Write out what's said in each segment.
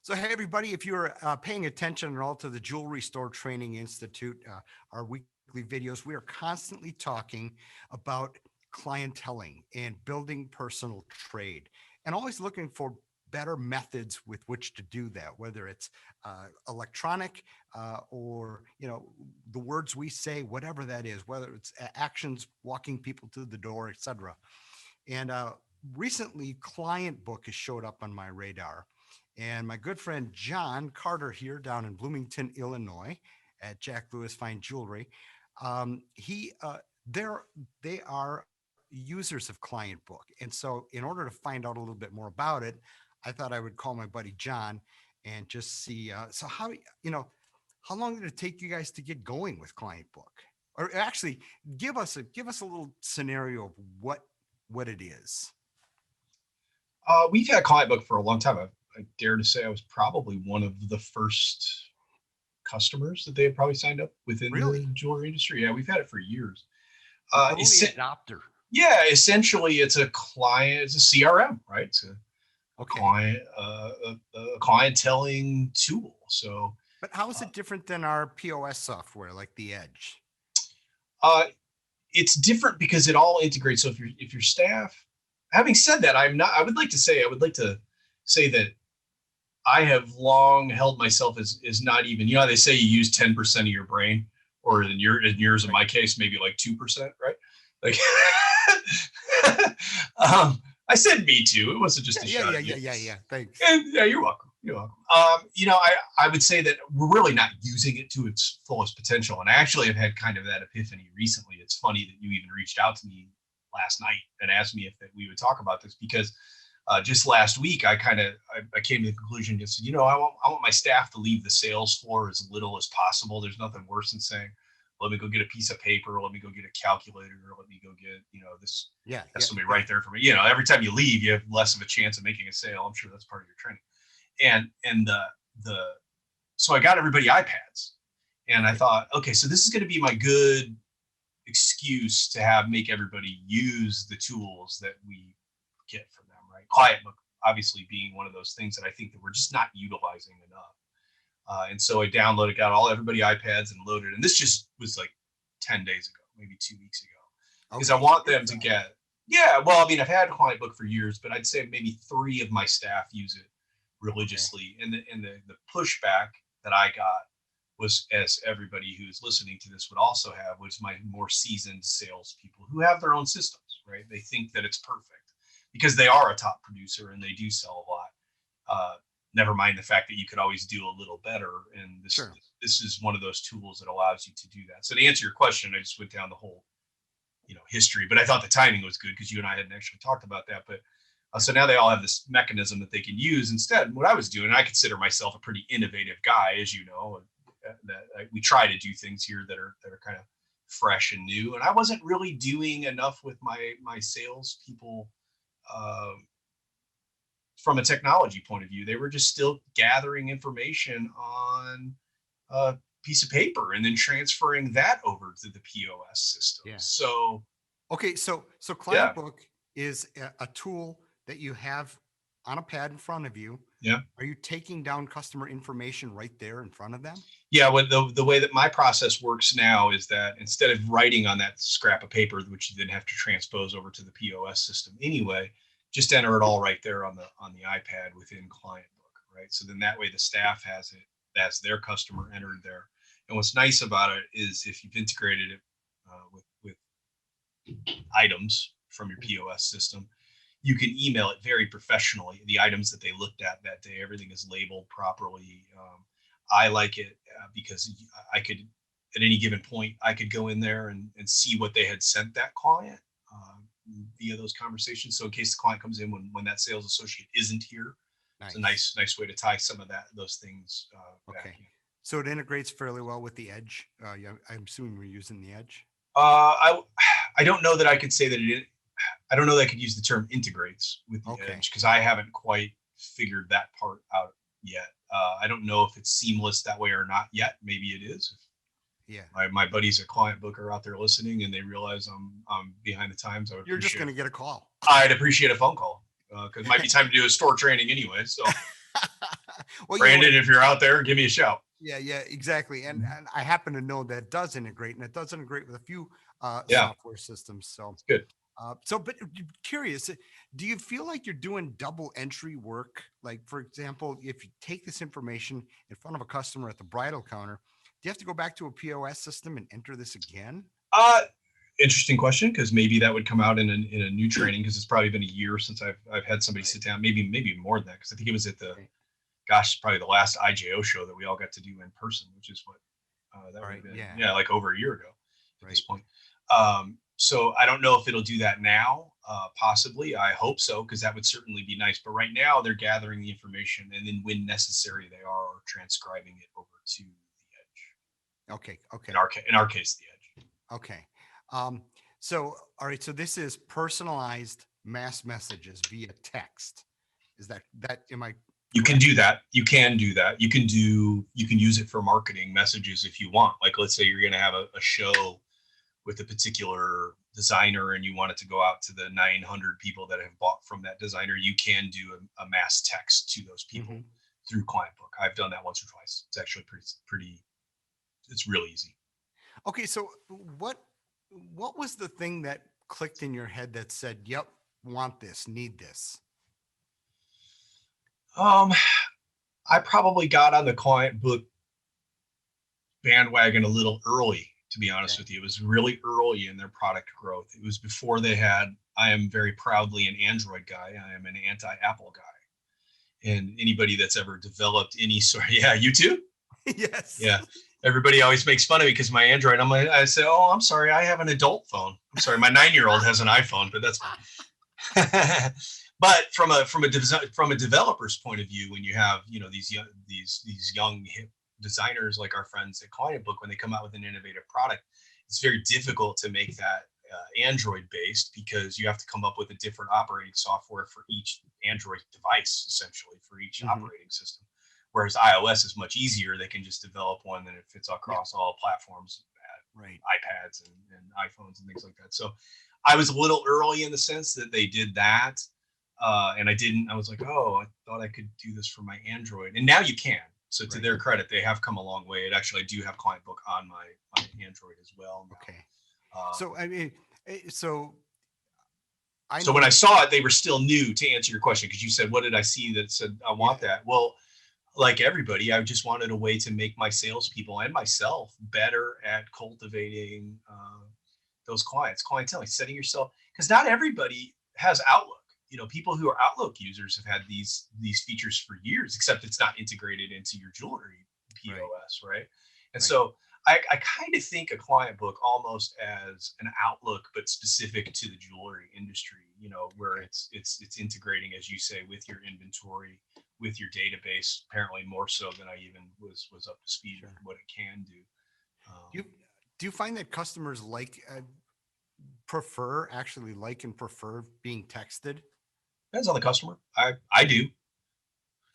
So, hey, everybody, if you're paying attention at all to the Jewelry Store Training Institute, our weekly videos, we are constantly talking about clienteling and building personal trade and always looking for better methods with which to do that, whether it's electronic or, the words we say, whatever that is, whether it's actions, walking people to the door, etc. And recently, Clientbook has showed up on my radar. And my good friend John Carter here down in Bloomington, Illinois, at Jack Lewis Fine Jewelry, he they're they are users of Clientbook, and so in order to find out a little bit more about it, I thought I would call my buddy John and just see. So how long did it take you guys to get going with Clientbook? Or actually, give us a little scenario of what it is. We've had Clientbook for a long time. I dare to say I was probably one of the first customers that they had probably signed up within Really? the jewelry industry. Yeah, we've had it for years. An Uh, early es- adopter. yeah, essentially it's a CRM, right? It's a Okay. clienteling tool. So But how is uh, it different than our POS software like the Edge? uh, it's different because it all integrates. So if your staff, having said that, I would like to say that I have long held myself as not even, how they say you use 10% of your brain, or in yours, in Right. my case, maybe like 2%, right? Like, I said me too. It wasn't just Yeah, a yeah, shot yeah, at you. yeah, yeah, yeah. Thanks. And yeah, you're welcome. You're welcome. I would say that we're really not using it to its fullest potential. And I actually have had kind of that epiphany recently. It's funny that you even reached out to me last night and asked me if that we would talk about this, because just last week I came to the conclusion, just I want my staff to leave the sales floor as little as possible. There's nothing worse than saying, let me go get a piece of paper, let me go get a calculator, or let me go get this, Yeah, have yeah, somebody yeah. right there for me. Every time you leave, you have less of a chance of making a sale. I'm sure that's part of your training. And the so I got everybody iPads, and I Right. thought, okay, so this is going to be my good excuse to have make everybody use the tools that we get from them, right? Clientbook obviously being one of those things that I think that we're just not utilizing enough. And so I downloaded, got everybody iPads and loaded, and this just was like 10 days ago, maybe 2 weeks ago, because I Okay. So want you're them to familiar. get. Yeah, well, I mean, I've had Clientbook for years, but I'd say maybe three of my staff use it Okay. religiously, and the pushback that I got was, as everybody who's listening to this would also have, was my more seasoned salespeople who have their own systems, right? They think that it's perfect because they are a top producer and they do sell a lot. Never mind the fact that you could always do a little better, and this Sure. this is one of those tools that allows you to do that. So to answer your question, I just went down the whole history, but I thought the timing was good because you and I hadn't actually talked about that. But Yeah. so now they all have this mechanism that they can use instead. What I was doing, I consider myself a pretty innovative guy, as you know, that we try to do things here that are kind of fresh and new. And I wasn't really doing enough with my sales people, um, from a technology point of view. They were just still gathering information on a piece of paper and then transferring that over to the POS system. Yeah. So Okay. So yeah, Clientbook is a tool that you have on a pad in front of you. yeah. Are you taking down customer information right there in front of them? Yeah, well, the way that my process works now is that instead of writing on that scrap of paper, which you then have to transpose over to the POS system anyway, just enter it all right there on the iPad within Clientbook, right? So then that way the staff has it, that's their customer entered there. And what's nice about it is if you've integrated it with items from your POS system, you can email it very professionally. The items that they looked at that day, everything is labeled properly. I like it because I could, at any given point, I could go in there and see what they had sent that client via those conversations. So in case the client comes in when that sales associate isn't here, it's a Nice. nice way to tie some of those things back Okay. in. So it integrates fairly well with the Edge. Yeah, I'm assuming we're using the Edge. I don't know that I could say that it. I don't know that I could use the term integrates with the Okay. edge because I haven't quite figured that part out yet. I don't know if it's seamless that way or not yet. Maybe it is. Yeah. If my buddies at Clientbook are out there listening and they realize I'm behind the times, You're just going to get a call. I'd appreciate a phone call because it might be time to do a store training anyway. So Well, Brandon, if you're out there, give me a shout. yeah, exactly. And I happen to know that it does integrate, and it does integrate with a few Yeah, software systems. So, it's good. but curious, do you feel like you're doing double entry work? Like, for example, if you take this information in front of a customer at the bridal counter, do you have to go back to a POS system and enter this again? Uh, Interesting question, because maybe that would come out in a new training, because it's probably been a year since I've had somebody Right. sit down, maybe more than that, because I think it was at the, Right. gosh, probably the last IJO show that we all got to do in person, which is what that All would right. have been, Yeah. yeah, like over a year ago at this Right. point. So I don't know if it'll do that now. Possibly, I hope so, because that would certainly be nice. But right now, they're gathering the information, and then when necessary, they are transcribing it over to the edge. Okay. Okay. In our case, the edge. Okay. Um, so, all right. So this is personalized mass messages via text. Is that, am I You can correct? do that. You can do that. You can use it for marketing messages if you want. Like, let's say you're going to have a show with a particular designer and you want it to go out to the 900 people that have bought from that designer, you can do a mass text to those people Mhm. through Clientbook. I've done that once or twice. It's actually pretty, it's really easy. Okay. So what was the thing that clicked in your head that said, "Yep, want this, need this"? Um, I probably got on the Clientbook bandwagon a little early, to be honest Okay. with you. It was really early in their product growth. It was before they had, I am very proudly an Android guy. I am an anti-Apple guy. And anybody that's ever developed any sort, yeah, you too? Yes. Yeah. Everybody always makes fun of me because my Android, I say, oh, I'm sorry, I have an adult phone. I'm sorry, my 9-year-old has an iPhone, but that's fine. But from a developer's point of view, when you have, these young hip designers like our friends at Clientbook, when they come out with an innovative product, it's very difficult to make that Android based, because you have to come up with a different operating software for each Android device, essentially for each Hmm. operating system. Whereas iOS is much easier. They can just develop one and it fits Yep. across all platforms, Right. iPads and iPhones and things like that. So I was a little early in the sense that they did that. And I was like, oh, I thought I could do this for my Android. And now you can. So to Right. their credit, they have come a long way. It actually, I do have Clientbook on my Android as well Okay. now. So I mean, so I So know when I you. saw it, they were still new, to answer your question, because you said, what did I see that said I want Yeah. that? Well, like everybody, I just wanted a way to make my salespeople and myself better at cultivating those clientele, setting yourself, because not everybody has Outlook. People who are Outlook users have had these features for years, except it's not integrated into your jewelry Right. POS, right? And Right. so I kind of think a Clientbook almost as an Outlook, but specific to the jewelry industry. Where Okay. it's integrating, as you say, with your inventory, with your database. Apparently more so than I even was up to speed with Sure. what it can do. Do you Um, do you find that customers prefer actually like and prefer being texted? Depends on the customer. I do.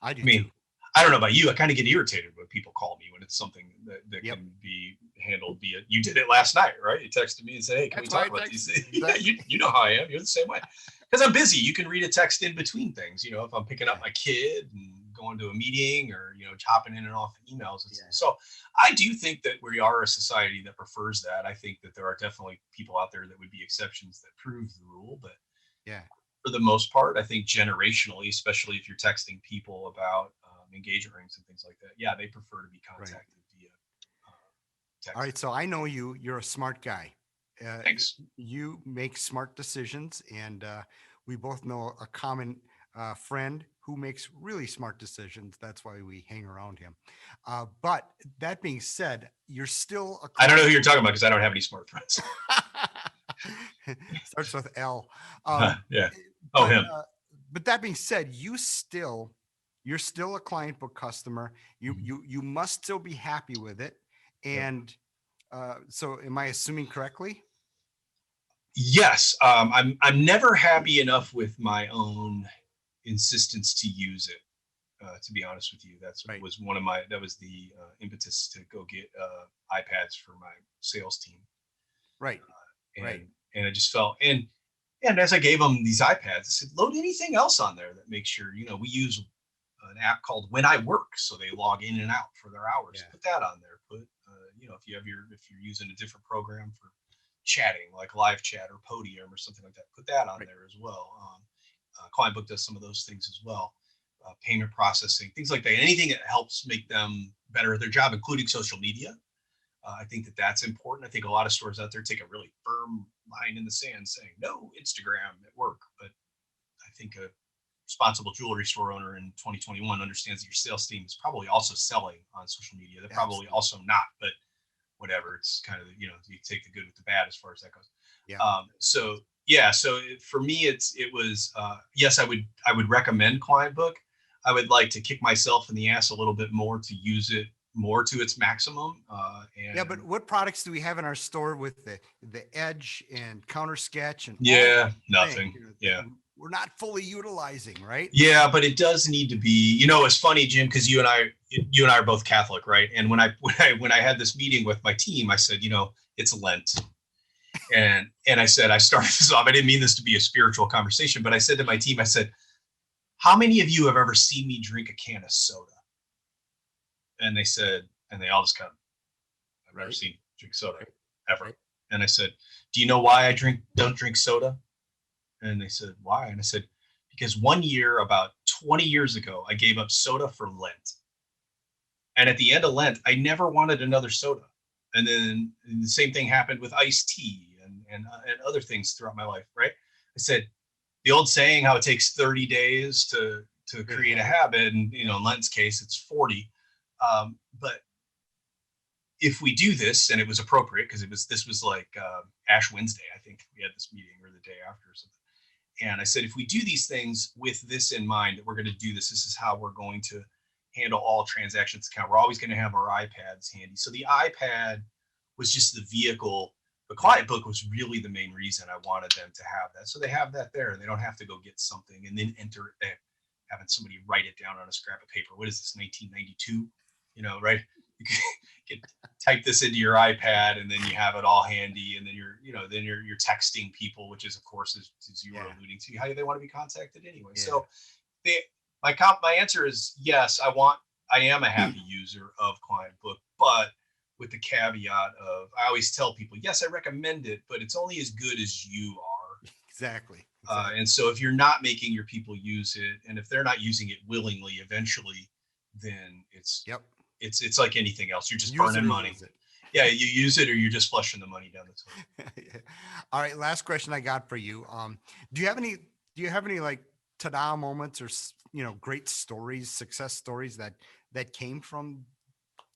I do I mean, too. I don't know about you. I kind of get irritated when people call me when it's something that Yep. can be handled via. You did it last night, right? You texted me and said, "Hey, can we That's why talk I about these texted. things?" Yeah, Exactly. you know how I am. You're the same way. Because I'm busy. You can read a text in between things. If I'm picking up Yeah. my kid and going to a meeting, or hopping in and off emails. Yeah. So I do think that we are a society that prefers that. I think that there are definitely people out there that would be exceptions that prove the rule, but Yeah. for the most part, I think generationally, especially if you're texting people about engagement rings and things like that, yeah, they prefer to be Right. contacted via All text. right. So I know you. You're a smart guy. Thanks. You make smart decisions, and we both know a common friend who makes really smart decisions. That's why we hang around him. But that being said, you're still a I don't know client. who you're talking about, because I don't have any smart friends. Starts with L. Yeah. Oh, But him. that being said, you're still a client book customer. You Mhm. you you must still be happy with it. Yep. And so am I assuming correctly? Yes. I'm never happy enough with my own insistence to use it. To be honest with you, Right. that was the impetus to go get iPads for my sales team. Right. Right. And I just felt, and as I gave them these iPads, I said, load anything else on there that makes sure, we use an app called When I Work, so they log in and out for their hours. Yeah. Put that on there. Put if you're using a different program for chatting like live chat or Podium or something like that, put that on Right. there as well. Clientbook does some of those things as well. Payment processing, things like that. Anything that helps make them better at their job, including social media. I think that that's important. I think a lot of stores out there take a really firm line in the sand saying no Instagram at work. But I think a responsible jewelry store owner in 2021 understands that your sales team is probably also selling on social media. They're probably Absolutely. also not, but whatever. It's kind of, you take the good with the bad as far as that goes. Yeah. So yeah, so for me, it was, yes, I would recommend Clientbook. I would like to kick myself in the ass a little bit more to use it more to its maximum. Yeah, but And what products do we have in our store with the Edge and Counter Sketch and all yeah, those things, nothing. that Yeah. we're not fully utilizing, right? Yeah, but it does need to be. It's funny, Jim, because you and I are both Catholic, right? And when I had this meeting with my team, I said, it's Lent, and I said I started this off. I didn't mean this to be a spiritual conversation, but I said to my team, I said, how many of you have ever seen me drink a can of soda? And they all just kind of, I've never Right. seen drink soda Right. ever. Right. And I said, do you know why I don't drink soda? And they said, why? And I said, because one year, about 20 years ago, I gave up soda for Lent. And at the end of Lent, I never wanted another soda. And then the same thing happened with iced tea and other things throughout my life, right? I said, the old saying, how it takes 30 days to create a habit. And, in Lent's case, it's 40. But if we do this, and it was appropriate because this was like Ash Wednesday, I think we had this meeting, or the day after or something. And I said, if we do these things with this in mind, that we're going to do this is how we're going to handle all transactions account. We're always going to have our iPads handy. So the iPad was just the vehicle. The Clientbook was really the main reason I wanted them to have that. So they have that there, and they don't have to go get something and then enter it, having somebody write it down on a scrap of paper. What is this, 1992? Right? You can type this into your iPad, and then you have it all handy, and then you're texting people, which is, of course, as you were alluding to, how they want to be contacted anyway. Yeah. So my answer is yes. I am a happy user of Clientbook, but with the caveat of, I always tell people, yes, I recommend it, but it's only as good as you are. Exactly. And so if you're not making your people use it, and if they're not using it willingly, eventually, then it's like anything else. You're just burning money. Yeah, you use it, or you're just flushing the money down the toilet. All right, last question I got for you. Do you have any like ta-da moments, or great stories, success stories that came from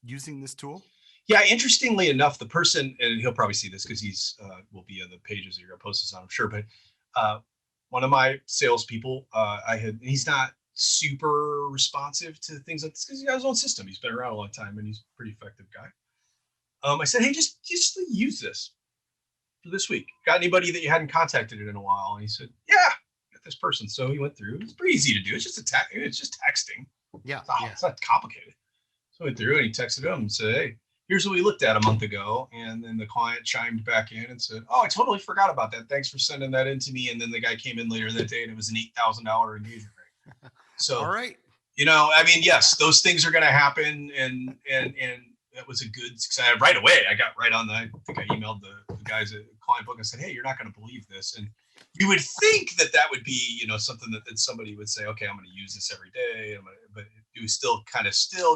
using this tool? Yeah, interestingly enough, the person, and he'll probably see this because he's will be on the pages that you're gonna post this on, I'm sure. But one of my salespeople, he's not super responsive to things like this because he's got his own system. He's been around a long time, and he's a pretty effective guy. I said, hey, just use this for this week. Got anybody that you hadn't contacted in a while? And he said, yeah, got this person. So he went through. It's pretty easy to do. It's just texting. Yeah, it's not complicated. So I went through and he texted him and said, hey, here's what we looked at a month ago. And then the client chimed back in and said, oh, I totally forgot about that. Thanks for sending that in to me. And then the guy came in later that day, and it was an $8,000 engagement ring. So, all right. Yes, those things are going to happen. And that was a good success. Right away, I got right on I think I emailed the guys at Clientbook and said, hey, you're not going to believe this. And you would think that would be, something that somebody would say, okay, I'm going to use this every day. But it was still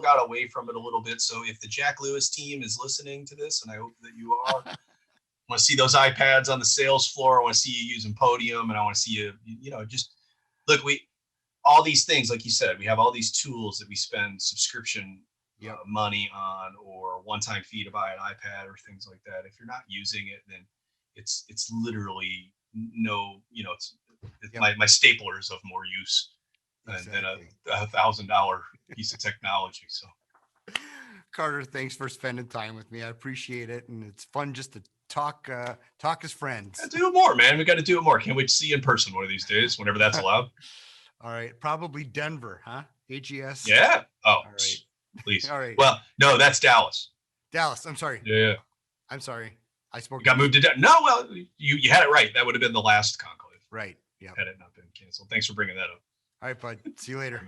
got away from it a little bit. So if the Jack Lewis team is listening to this, and I hope that you are, I want to see those iPads on the sales floor. I want to see you using Podium, and I want to see you, just look, all these things, like you said, we have all these tools that we spend subscription money on, or one-time fee to buy an iPad or things like that. If you're not using it, then it's literally my staplers of more use than a $1,000 piece of technology. So, Carter, thanks for spending time with me. I appreciate it, and it's fun just to talk as friends. Do it more, man. We got to do it more. Can't wait to see you in person one of these days, whenever that's allowed. All right, probably Denver, huh? AGS. Yeah. Oh, all right. Please. All right. Well, no, that's Dallas. Dallas. I'm sorry. Yeah. I'm sorry. I spoke. You got moved to Dallas. No, well, you had it right. That would have been the last conclave. Right. Yeah. Had it not been canceled. Thanks for bringing that up. All right, bud. See you later.